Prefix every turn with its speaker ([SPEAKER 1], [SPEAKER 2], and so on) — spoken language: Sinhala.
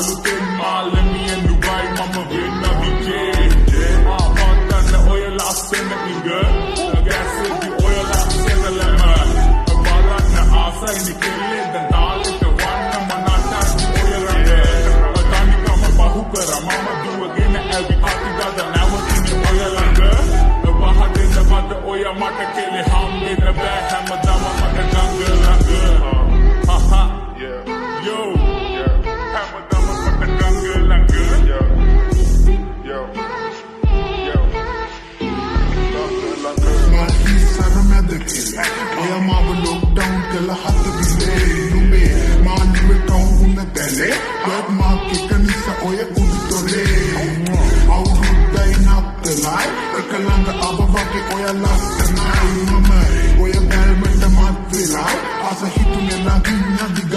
[SPEAKER 1] අලුතෙන් මාළමිය නුගයි මම වෙන්න විජේ ආපත්තන්න ඔය ලස්සන ඉඟ ගැස්සෙදි ඔය ලස්සන ලැම බලන්න ආසයිනි කෙල්ලේ දැන් තාලෙට වන්න මනටත් ඔය රඟ තනිකම බහු කර මම දුවගෙන ඇවි අතිගද නැවතිනි ඔය ළඟ වහදෙන්න මට ඔය මට කෙලේ හම්බෙන්න බෑ හැමදාම මට ගඟ ළඟ Yo, හැමදාම මට ගඟ ළඟ
[SPEAKER 2] මාහි සරමැද කෙලේ ඔය මාව ලොක්ඩවුන් කළ හත විසේ නුඹේ මානිව කවුරුන දැලේ වෙබ් මාකේක නිසා ඔය කුඩුතොලේ අවුරුද්දයි නත්තලයි එක ළඟ අබ වගේ ඔය ලස්සනයි මම ඔය බැල්මට මත් වෙලා අස හිතුනේ ළඟින් නදිග